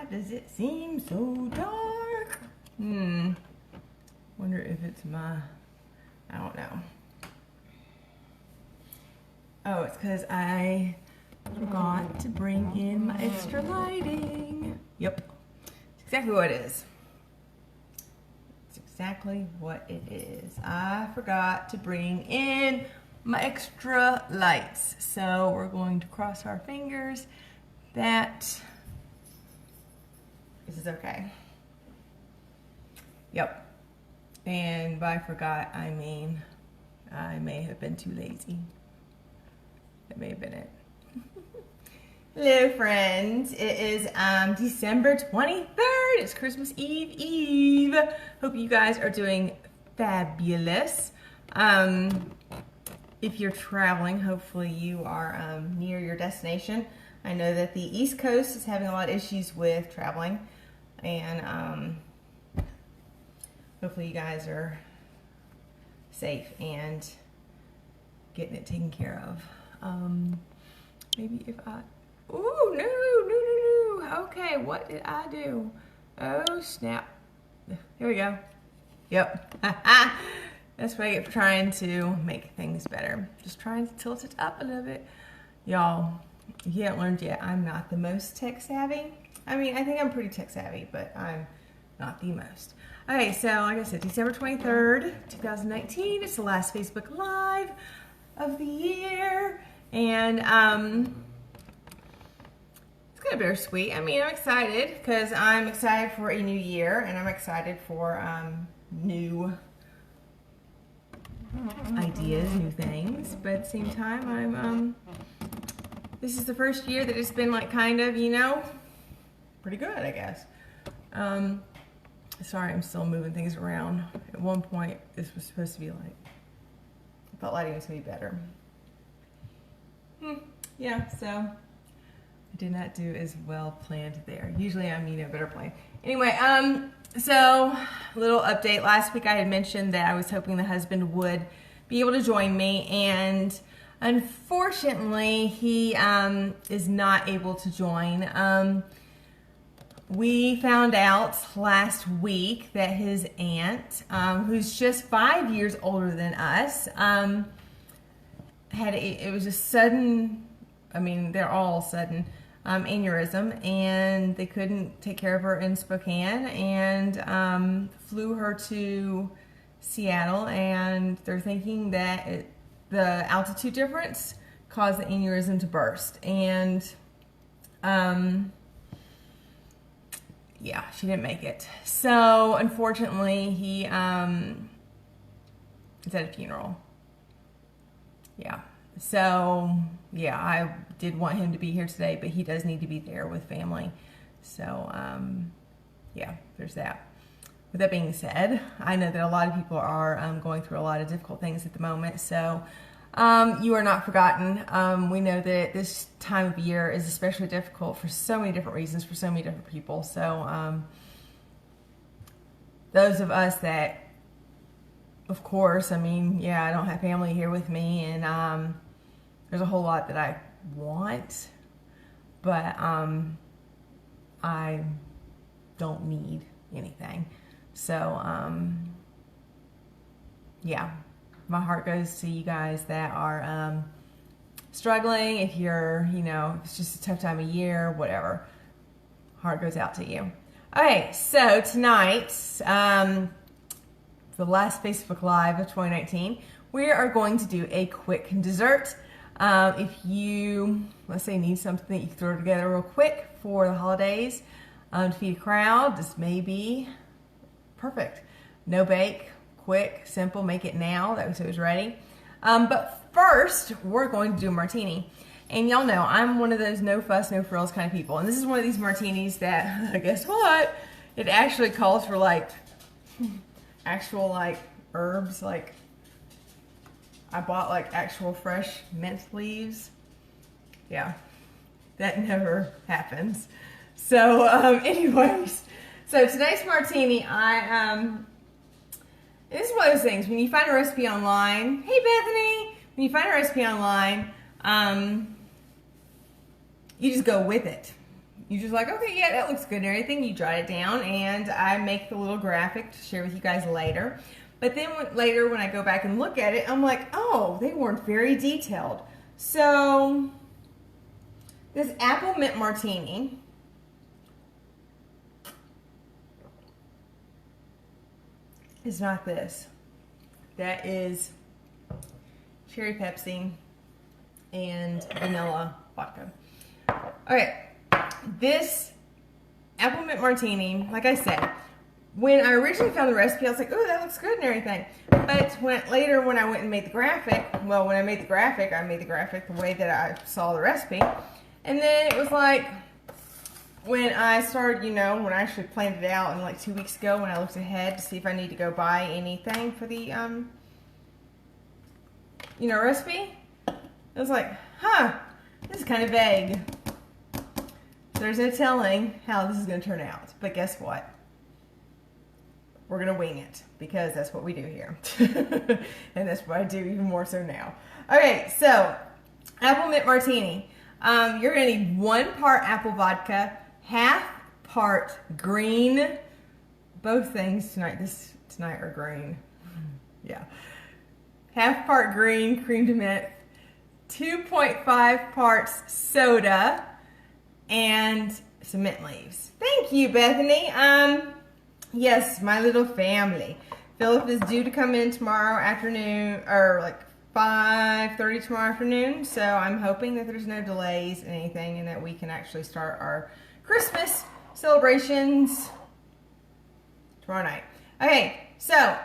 Why does it seem so dark? Wonder if it's I don't know. Oh, it's because I forgot to bring in my extra lighting. Yep. It's exactly what it is. It's exactly what it is. I forgot to bring in my extra lights. So we're going to cross our fingers that this is okay. Yep. And by forgot, I mean I may have been too lazy. That may have been it. Hello friends, it is December 23rd, it's Christmas Eve. Hope you guys are doing fabulous. If you're traveling, hopefully you are near your destination. I know that the East Coast is having a lot of issues with traveling, and hopefully you guys are safe and getting it taken care of. Maybe if I... Ooh, no. Okay, what did I do? Oh, snap. Here we go. Yep. That's what I get for trying to make things better. Just trying to tilt it up a little bit. Y'all, if you haven't learned yet, I'm not the most tech savvy. I mean, I think I'm pretty tech savvy, but I'm not the most. Okay, so like I said, December 23rd, 2019. It's the last Facebook Live of the year. And it's kind of bittersweet. I mean, I'm excited because I'm excited for a new year, and I'm excited for new ideas, new things. But at the same time, I'm this is the first year that it's been like kind of, you know, pretty good, I guess. Sorry, I'm still moving things around. At one point, this was supposed to be like, I thought lighting was going to be better. Yeah, so I did not do as well planned there. Usually I'm, you know, better planned. Anyway, so little update. Last week I had mentioned that I was hoping the husband would be able to join me, and unfortunately he is not able to join. We found out last week that his aunt, who's just 5 years older than us, it was a sudden, I mean, they're all sudden, aneurysm, and they couldn't take care of her in Spokane, and flew her to Seattle, and they're thinking that the altitude difference caused the aneurysm to burst, and yeah, she didn't make it. So unfortunately, he is at a funeral. Yeah. So yeah, I did want him to be here today, but he does need to be there with family. So yeah, there's that. With that being said, I know that a lot of people are going through a lot of difficult things at the moment. So you are not forgotten. We know that this time of year is especially difficult for so many different reasons for so many different people. So those of us that, of course, I mean, yeah, I don't have family here with me, and there's a whole lot that I want, but I don't need anything. So yeah, my heart goes to you guys that are struggling. If you're, you know, it's just a tough time of year, whatever, heart goes out to you. Okay, so tonight, the last Facebook Live of 2019, we are going to do a quick dessert. If you, let's say, need something that you can throw together real quick for the holidays to feed a crowd, this may be perfect. No bake, quick, simple, make it now. That was so it was ready. But first, we're going to do a martini. And y'all know, I'm one of those no fuss, no frills kind of people. And this is one of these martinis that, guess what? It actually calls for like, actual like herbs. Like, I bought like actual fresh mint leaves. Yeah, that never happens. So anyways, so tonight's martini, this is one of those things, when you find a recipe online, hey Bethany, when you find a recipe online, you just go with it. you just like, okay, yeah, that looks good and everything. You jot it down, and I make the little graphic to share with you guys later. But then later when I go back and look at it, I'm like, oh, they weren't very detailed. So this apple mint martini is not this. That is cherry Pepsi and vanilla vodka. Okay, this apple mint martini, like I said, when I originally found the recipe, I was like, oh, that looks good and everything. But later when I went and made the graphic, well, when I made the graphic the way that I saw the recipe. And then it was like, when I started, you know, when I actually planned it out, and like 2 weeks ago when I looked ahead to see if I need to go buy anything for the, you know, recipe, I was like, huh, this is kind of vague. So there's no telling how this is going to turn out. But guess what? We're going to wing it, because that's what we do here. And that's what I do even more so now. Okay, so apple mint martini. You're going to need 1 part apple vodka, half part green. Both things tonight are green. Yeah. Half part green cream de menthe, 2.5 parts soda, and some mint leaves. Thank you, Bethany. Yes, my little family. Philip is due to come in tomorrow afternoon, or like 5:30 tomorrow afternoon. So I'm hoping that there's no delays in anything, and that we can actually start our Christmas celebrations tomorrow night. Okay, so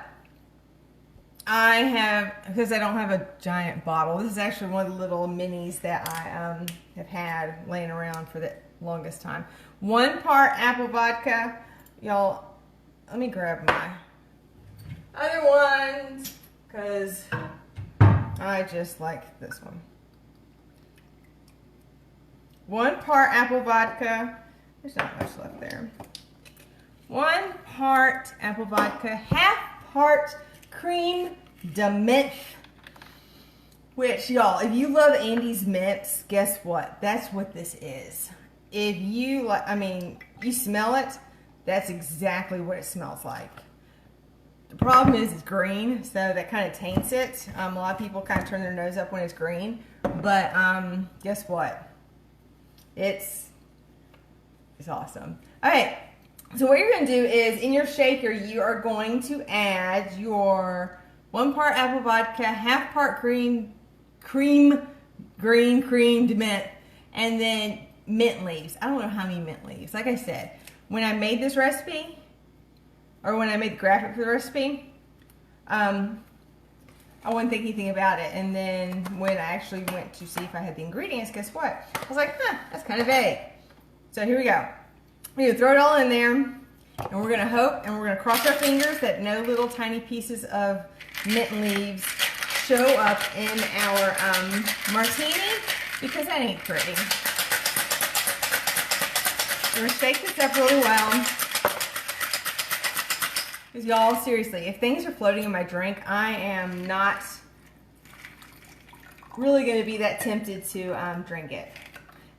I have, because I don't have a giant bottle, this is actually one of the little minis that I have had laying around for the longest time. 1 part apple vodka. Y'all, let me grab my other ones, because I just like this one. 1 part apple vodka. There's not much left there. 1 part apple vodka, half part cream de menthe. Which, y'all, if you love Andy's mints, guess what? That's what this is. If you like, I mean, you smell it, that's exactly what it smells like. The problem is it's green, so that kind of taints it. A lot of people kind of turn their nose up when it's green, but guess what? It's awesome. Okay, so what you're going to do is, in your shaker, you are going to add your 1 part apple vodka, half part green cream de menthe, and then mint leaves. I don't know how many mint leaves. Like I said, when I made this recipe, or when I made the graphic for the recipe, I wouldn't think anything about it. And then when I actually went to see if I had the ingredients, guess what? I was like, huh, that's kind of vague. So here we go. We're going to throw it all in there, and we're going to hope, and we're going to cross our fingers that no little tiny pieces of mint leaves show up in our martini, because that ain't pretty. We're going to shake this up really well. Because y'all, seriously, if things are floating in my drink, I am not really going to be that tempted to drink it.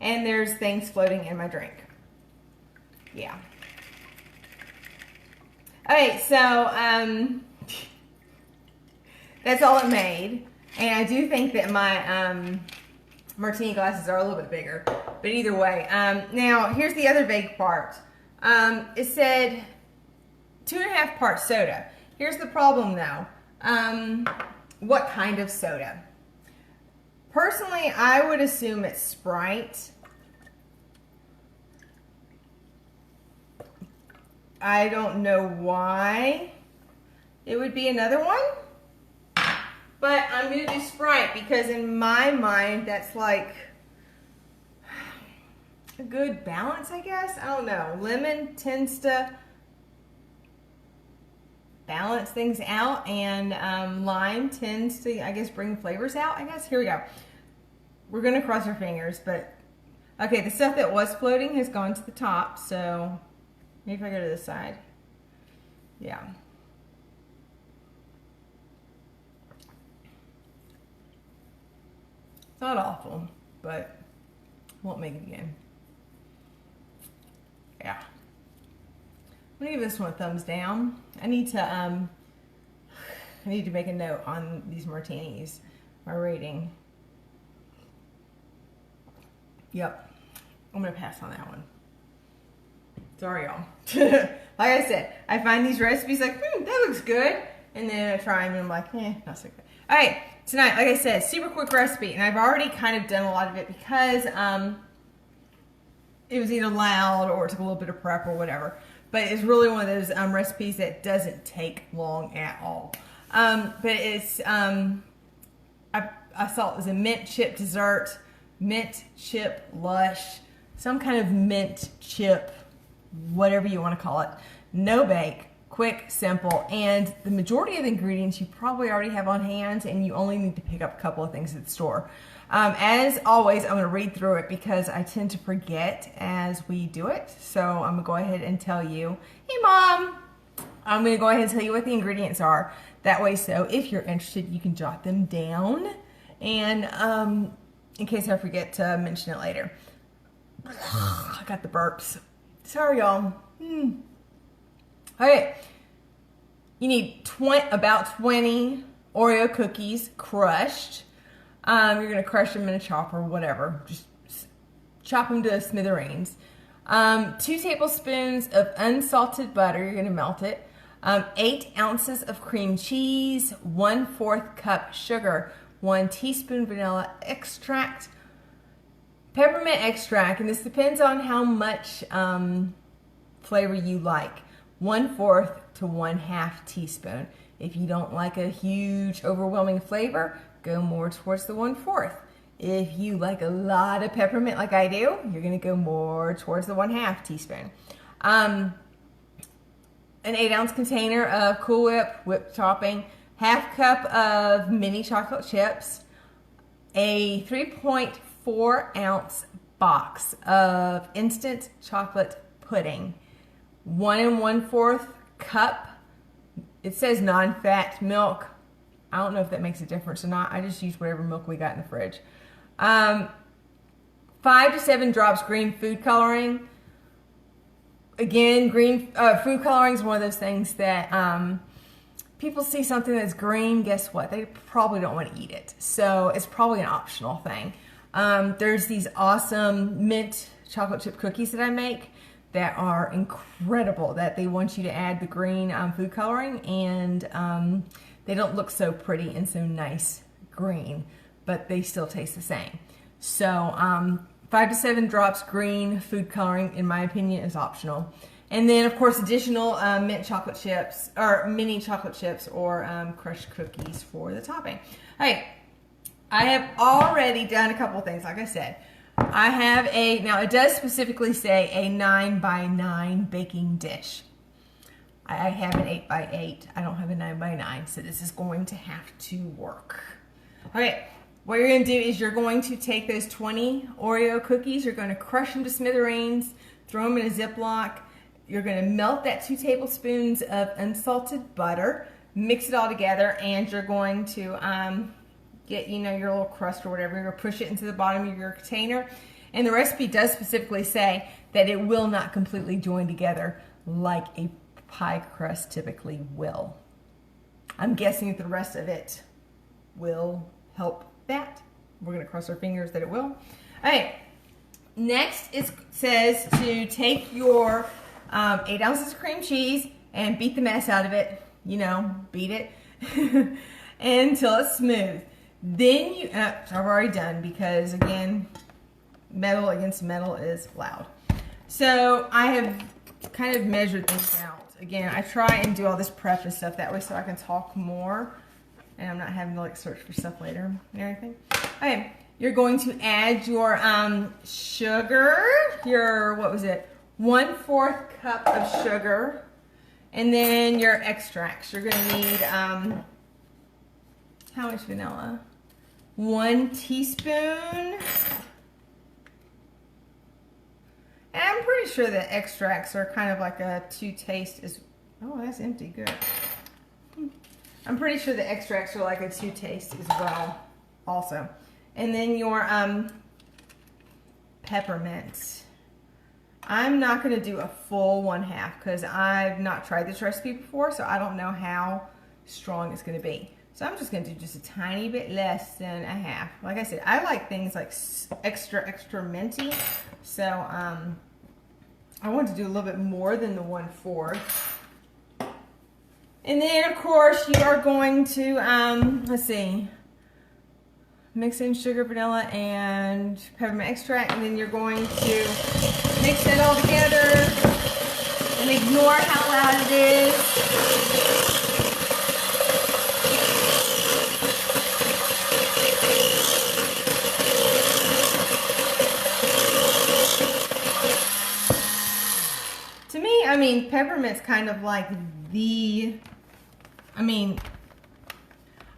And there's things floating in my drink. Yeah. Okay, so that's all it made. And I do think that my martini glasses are a little bit bigger. But either way, now here's the other vague part. It said 2.5 parts soda. Here's the problem though. What kind of soda? Personally, I would assume it's Sprite. I don't know why it would be another one, but I'm going to do Sprite, because in my mind that's like a good balance, I guess. I don't know. Lemon tends to balance things out, and lime tends to, I guess, bring flavors out, I guess. Here we go. We're going to cross our fingers, but okay, the stuff that was floating has gone to the top, so maybe if I go to this side. Yeah. It's not awful, but won't make it again. Yeah. I'm gonna give this one a thumbs down. I need to make a note on these martinis, my rating. Yep, I'm gonna pass on that one. Sorry, y'all. Like I said, I find these recipes like, that looks good. And then I try them and I'm like, not so good. All right, tonight, like I said, super quick recipe. And I've already kind of done a lot of it because it was either loud or it took a little bit of prep or whatever. But it's really one of those recipes that doesn't take long at all. But it's, I saw it was a mint chip dessert, mint chip lush, some kind of mint chip, whatever you want to call it. No bake, quick, simple, and the majority of the ingredients you probably already have on hand, and you only need to pick up a couple of things at the store. As always, I'm going to read through it because I tend to forget as we do it. So I'm going to go ahead and tell you, hey Mom, I'm going to go ahead and tell you what the ingredients are. That way, so if you're interested, you can jot them down, and in case I forget to mention it later. I got the burps. Sorry, y'all. Okay, you need about 20 Oreo cookies crushed. You're going to crush them in a chopper, whatever. Just chop them to smithereens. 2 tablespoons of unsalted butter. You're going to melt it. 8 ounces of cream cheese. 1/4 cup sugar. 1 teaspoon vanilla extract. Peppermint extract, and this depends on how much flavor you like. 1/4 to 1/2 teaspoon. If you don't like a huge, overwhelming flavor, go more towards the 1/4. If you like a lot of peppermint like I do, you're going to go more towards the 1/2 teaspoon. An 8-ounce container of Cool Whip whipped topping, 1/2 cup of mini chocolate chips, a 3.4-ounce box of instant chocolate pudding, 1 1/4 cup, it says non-fat milk. I don't know if that makes a difference or not. I just use whatever milk we got in the fridge. 5 to 7 drops green food coloring. Again, green food coloring is one of those things that people see something that's green, guess what? They probably don't want to eat it. So it's probably an optional thing. There's these awesome mint chocolate chip cookies that I make that are incredible, that they want you to add the green food coloring, and they don't look so pretty and so nice green, but they still taste the same. So 5 to 7 drops green food coloring, in my opinion, is optional. And then, of course, additional mint chocolate chips, or mini chocolate chips, or crushed cookies for the topping. Okay, I have already done a couple of things, like I said. I have now it does specifically say a 9x9 baking dish. I have an 8x8. I don't have a 9x9, so this is going to have to work. Okay, what you're going to do is you're going to take those 20 Oreo cookies, you're going to crush them to smithereens, throw them in a Ziploc. You're going to melt that 2 tablespoons of unsalted butter, mix it all together, and you're going to get, your little crust or whatever. You're going to push it into the bottom of your container. And the recipe does specifically say that it will not completely join together like a pie crust typically will. I'm guessing that the rest of it will help that. We're going to cross our fingers that it will. All right. Next, it says to take your 8 ounces of cream cheese and beat the mess out of it. Beat it until it's smooth. Then I've already done, because again, metal against metal is loud. So I have kind of measured things out. Again, I try and do all this prep and stuff that way so I can talk more and I'm not having to search for stuff later and everything. Okay, you're going to add your sugar, your, 1/4 cup of sugar, and then your extracts. You're going to need, how much vanilla? 1 teaspoon. And I'm pretty sure that extracts are kind of like a to taste is, oh, that's empty, good. I'm pretty sure the extracts are like a to taste as well, also. And then your peppermint. I'm not going to do a full 1/2 because I've not tried this recipe before, so I don't know how strong it's going to be. So I'm just going to do just a tiny bit less than 1/2. Like I said, I like things like extra minty, so I want to do a little bit more than the 1/4. And then, of course, you are going to, let's see, mix in sugar, vanilla, and peppermint extract, and then you're going to mix it all together and ignore how loud it is. To me, I mean, peppermint's kind of like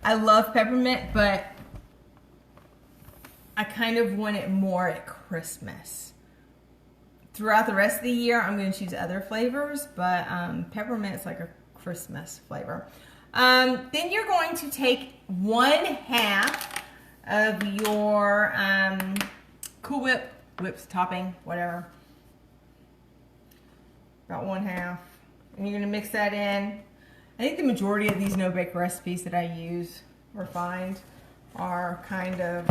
I love peppermint, but I kind of want it more at Christmas. Throughout the rest of the year, I'm going to choose other flavors, but peppermint's like a Christmas flavor. Then you're going to take 1/2 of your Cool Whip's topping, whatever. About 1/2. And you're going to mix that in. I think the majority of these no-bake recipes that I use or find are kind of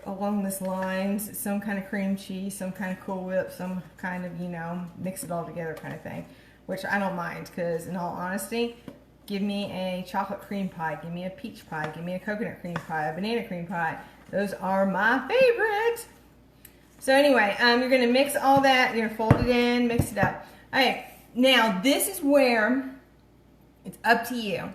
along this lines. Some kind of cream cheese, some kind of Cool Whip, some kind of, you know, mix it all together kind of thing. Which I don't mind because, in all honesty, give me a chocolate cream pie, give me a peach pie, give me a coconut cream pie, a banana cream pie. Those are my favorite. So anyway, you're going to mix all that. You're going to fold it in, mix it up. All right. Now, this is where it's up to you.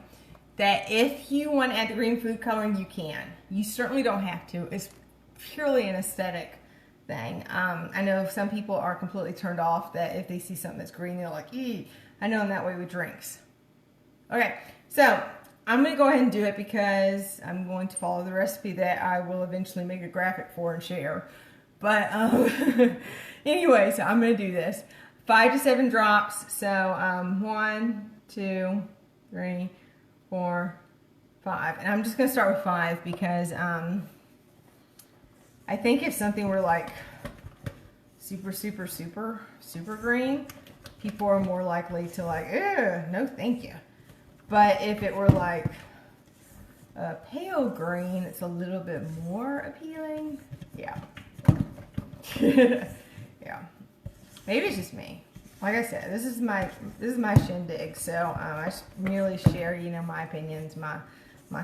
That if you want to add the green food coloring, you can. You certainly don't have to. It's purely an aesthetic thing. I know some people are completely turned off that if they see something that's green, they're like, eee. I know I'm that way with drinks. Okay, so I'm going to go ahead and do it because I'm going to follow the recipe that I will eventually make a graphic for and share. But anyway, so I'm going to do this. 5 to 7 drops. So 1, 2, 3, 4, 5. And I'm just going to start with 5 because I think if something were like super green, people are more likely to like, ew, no thank you. But if it were like a pale green, it's a little bit more appealing. Yeah. Yeah. Maybe it's just me. Like I said, this is my shindig, so I merely share, you know, my opinions, my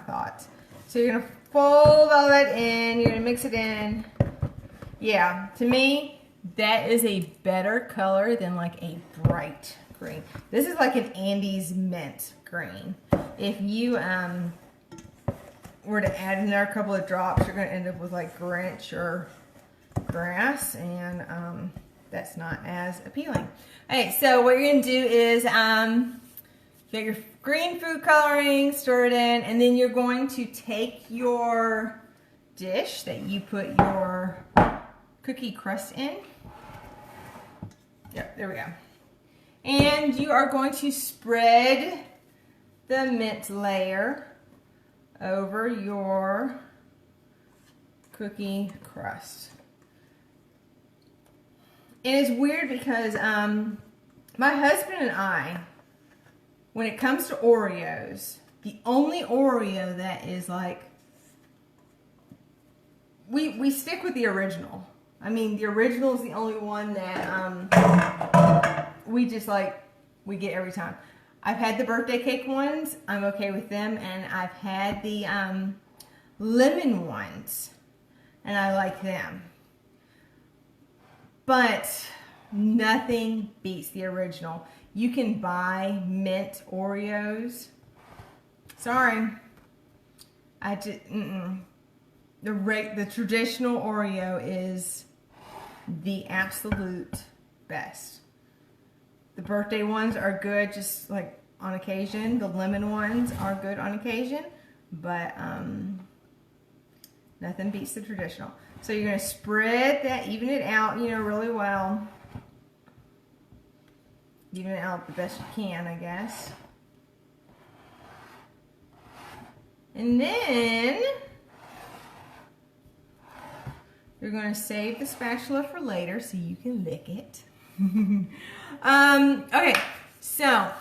thoughts. So you're gonna fold all that in. You're gonna mix it in. Yeah, to me, that is a better color than like a bright green. This is like an Andes mint green. If you were to add another couple of drops, you're gonna end up with like Grinch or grass, and that's not as appealing. Okay, so what you're gonna do is get your green food coloring, stir it in, and then you're going to take your dish that you put your cookie crust in. Yep, there we go. And you are going to spread the mint layer over your cookie crust. And it's weird because my husband and I, when it comes to Oreos, the only Oreo that is like, we stick with the original. I mean, the original is the only one that we just like, we get every time. I've had the birthday cake ones. I'm okay with them. And I've had the lemon ones. And I like them. But nothing beats the original. You can buy mint Oreos. Sorry. I just, the traditional Oreo is the absolute best. The birthday ones are good just like on occasion. The lemon ones are good on occasion. But nothing beats the traditional. So you're going to spread that, even it out, you know, really well. Even it out the best you can, I guess. And then you're You're going to save the spatula for later so you can lick it. Okay, so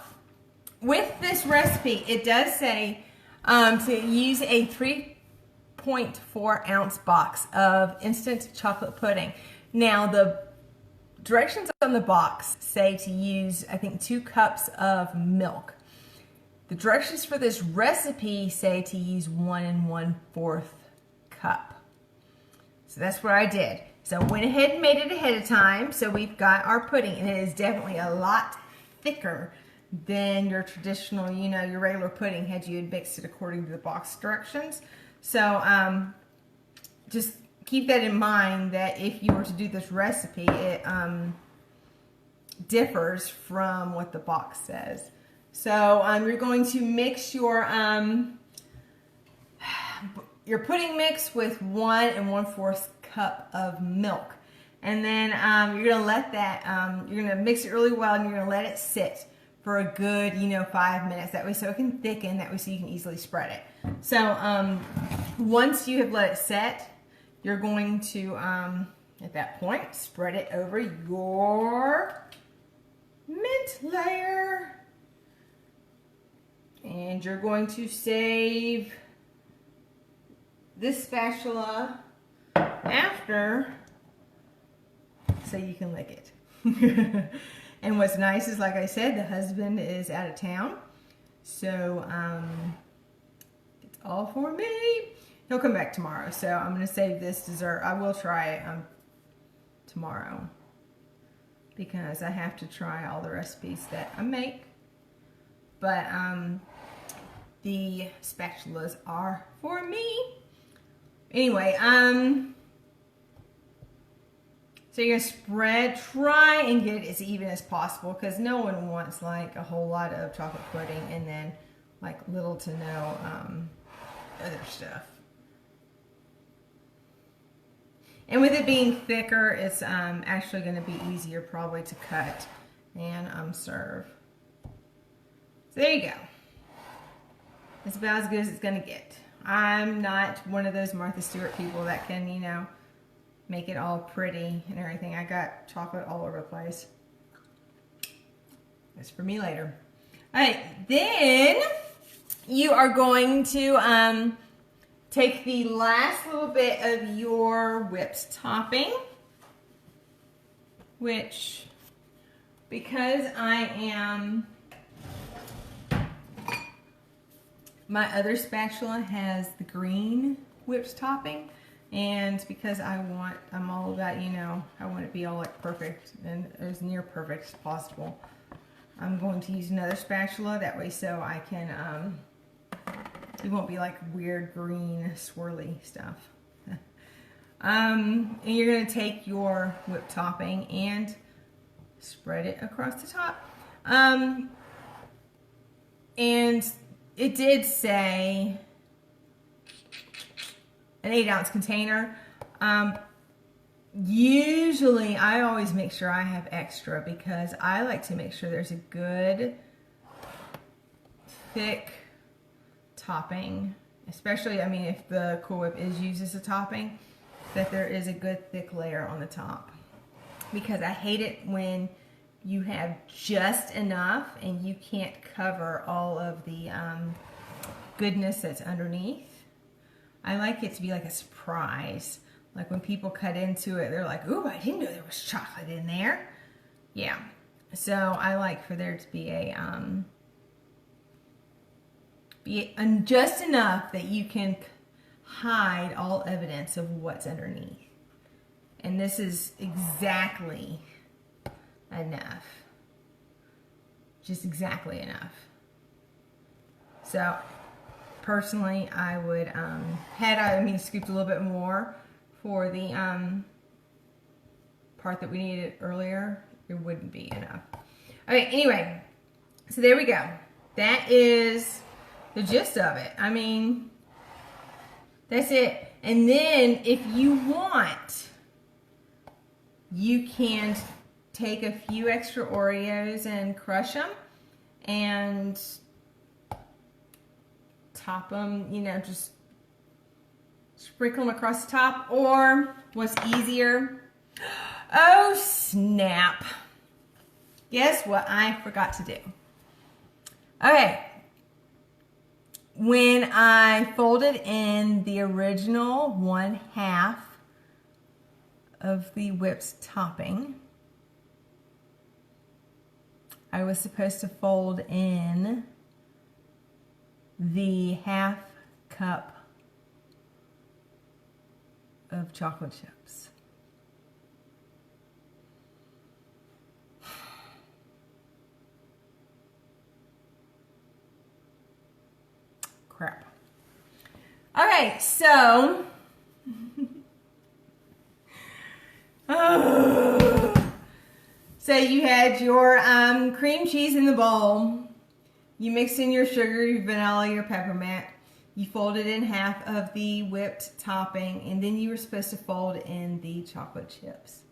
with this recipe, it does say to use a 3.4 ounce box of instant chocolate pudding. Now, the directions on the box say to use, I think, 2 cups of milk. The directions for this recipe say to use 1 1/4 cup. So that's what I did. So I went ahead and made it ahead of time. So we've got our pudding, and it is definitely a lot thicker than your traditional, you know, your regular pudding had you had mixed it according to the box directions. So just keep that in mind, that if you were to do this recipe, it differs from what the box says. So you're going to mix your pudding mix with 1 1/4 cup of milk. And then you're going to let that, you're going to mix it really well, and you're going to let it sit for a good, you know, 5 minutes. That way so it can thicken, that way so you can easily spread it. So once you have let it set, you're going to, at that point, spread it over your mint layer. And you're going to save this spatula after so you can lick it. And what's nice is, like I said, the husband is out of town, so it's all for me. He'll come back tomorrow, so I'm going to save this dessert. I will try it tomorrow because I have to try all the recipes that I make. But the spatulas are for me. Anyway, so you're going to try and get it as even as possible, because no one wants like a whole lot of chocolate pudding and then like little to no other stuff. And with it being thicker, it's actually going to be easier probably to cut and serve. So there you go. It's about as good as it's going to get. I'm not one of those Martha Stewart people that can, you know, make it all pretty and everything. I got chocolate all over the place. It's for me later. All right, then you are going to take the last little bit of your whipped topping, which, because I am, my other spatula has the green whipped topping, and because I'm all about, you know, I want it to be all like perfect and as near perfect as possible, I'm going to use another spatula, that way so I can, it won't be like weird green swirly stuff. And you're going to take your whipped topping and spread it across the top. And it did say an 8-ounce container. Usually I always make sure I have extra, because I like to make sure there's a good thick topping, especially, I mean, if the Cool Whip is used as a topping, that there is a good thick layer on the top, because I hate it when you have just enough and you can't cover all of the goodness that's underneath. I like it to be like a surprise. Like when people cut into it, they're like, ooh, I didn't know there was chocolate in there. Yeah. So I like for there to be just enough that you can hide all evidence of what's underneath. And this is exactly enough. Just exactly enough. So personally, I would, scooped a little bit more for the part that we needed earlier, it wouldn't be enough. Okay, anyway, so there we go. That is the gist of it. I mean, that's it. And then if you want, you can take a few extra Oreos and crush them and top them, you know, just sprinkle them across the top, or what's easier, oh snap, guess what I forgot to do? Okay, when I folded in the original 1/2 of the whipped topping, I was supposed to fold in the 1/2 cup of chocolate chips. Crap. Okay, so so you had your cream cheese in the bowl. You mixed in your sugar, your vanilla, your peppermint. You folded in 1/2 of the whipped topping, and then you were supposed to fold in the chocolate chips.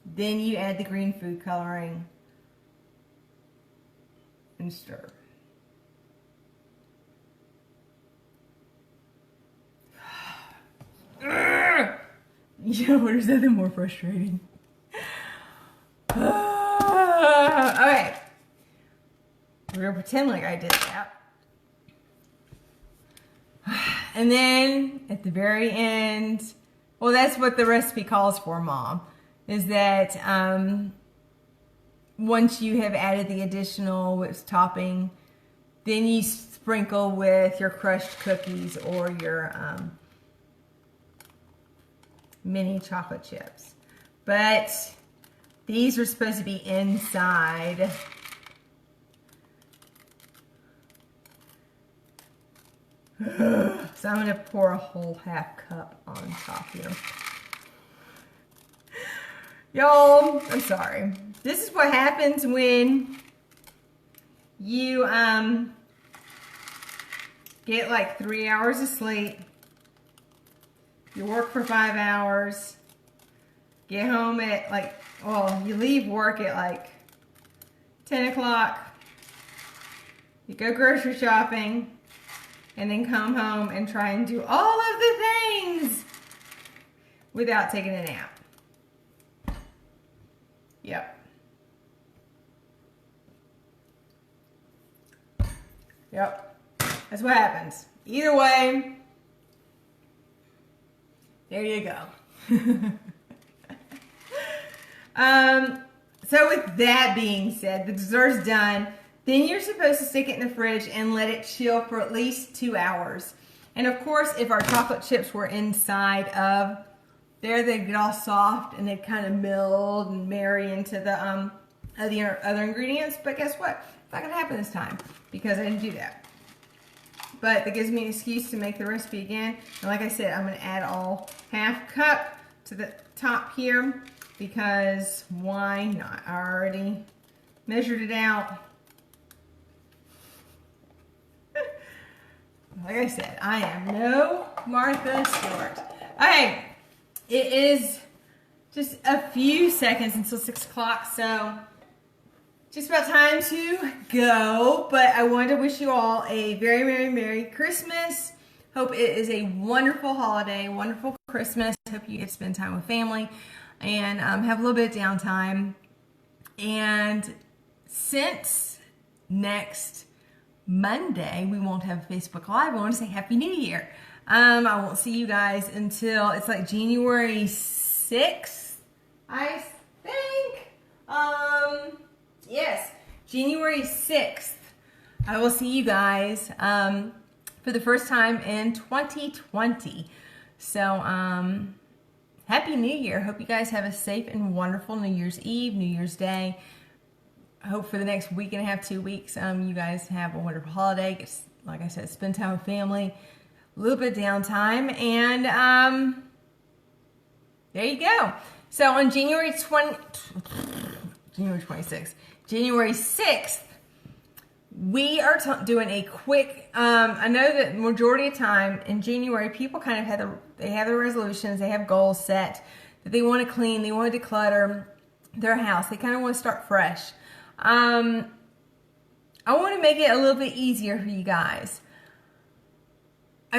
Then you add the green food coloring and stir. You know, there's nothing more frustrating. Okay. We're gonna pretend like I did that. And then at the very end, well, that's what the recipe calls for, Mom, is that once you have added the additional whipped topping, then you sprinkle with your crushed cookies or your mini chocolate chips. But these are supposed to be inside. So I'm going to pour a whole 1/2 cup on top here. Y'all, I'm sorry. This is what happens when you get like 3 hours of sleep. You work for 5 hours. Get home at like, well, you leave work at like 10 o'clock. You go grocery shopping. And then come home and try and do all of the things without taking a nap. Yep. Yep. That's what happens. Either way, there you go. So with that being said, the dessert's done. Then you're supposed to stick it in the fridge and let it chill for at least 2 hours. And of course, if our chocolate chips were inside of there, they'd get all soft and they'd kind of meld and marry into the other ingredients. But guess what? It's not gonna happen this time because I didn't do that. But that gives me an excuse to make the recipe again. And like I said, I'm gonna add all 1/2 cup to the top here because why not? I already measured it out. Like I said, I am no Martha Stewart. Okay, it is just a few seconds until 6 o'clock, so just about time to go. But I wanted to wish you all a very, very Merry Christmas. Hope it is a wonderful holiday, wonderful Christmas. Hope you get to spend time with family and have a little bit of downtime. And since next Monday we won't have Facebook Live, I want to say Happy New Year. I won't see you guys until it's like January 6th, I think. Yes, January 6th. I will see you guys for the first time in 2020. So, Happy New Year. Hope you guys have a safe and wonderful New Year's Eve, New Year's Day. I hope for the next week and a half, 2 weeks, you guys have a wonderful holiday. Get, like I said, spend time with family, a little bit of downtime, and there you go. So on January 26th, January 6th, we are doing a quick, I know that majority of time in January, people kind of have their resolutions, they have goals set, that they want to clean, they want to declutter their house, they kind of want to start fresh. I want to make it a little bit easier for you guys.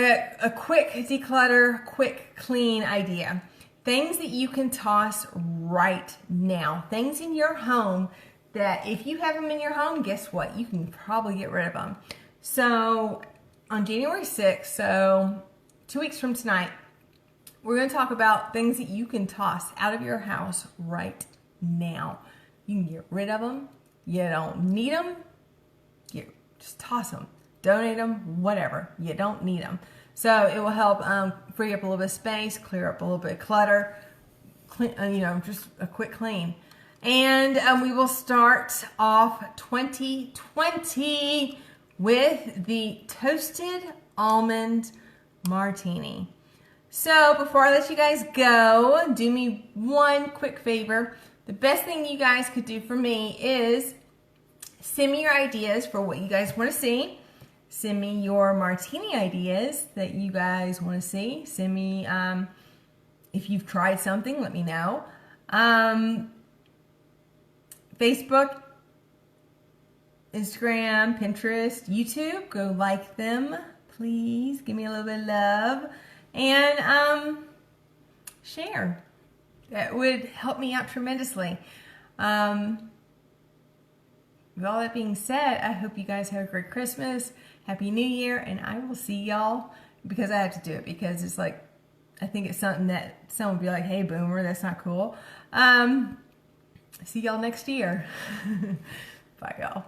a quick declutter, quick clean idea. Things that you can toss right now. Things in your home that if you have them in your home, guess what? You can probably get rid of them. So on January 6th, so 2 weeks from tonight, we're going to talk about things that you can toss out of your house right now. You can get rid of them. You don't need them. Just toss them. Donate them, whatever. You don't need them. So it will help free up a little bit of space, clear up a little bit of clutter, clean, just a quick clean. And we will start off 2020 with the toasted almond martini. So before I let you guys go, do me one quick favor. The best thing you guys could do for me is send me your ideas for what you guys want to see. Send me your martini ideas that you guys want to see. Send me, if you've tried something, let me know. Facebook, Instagram, Pinterest, YouTube, go like them. Please give me a little bit of love. And share. That would help me out tremendously. With all that being said, I hope you guys have a great Christmas, Happy New Year, and I will see y'all, because I have to do it, because it's like, I think it's something that someone would be like, hey, boomer, that's not cool. See y'all next year. Bye, y'all.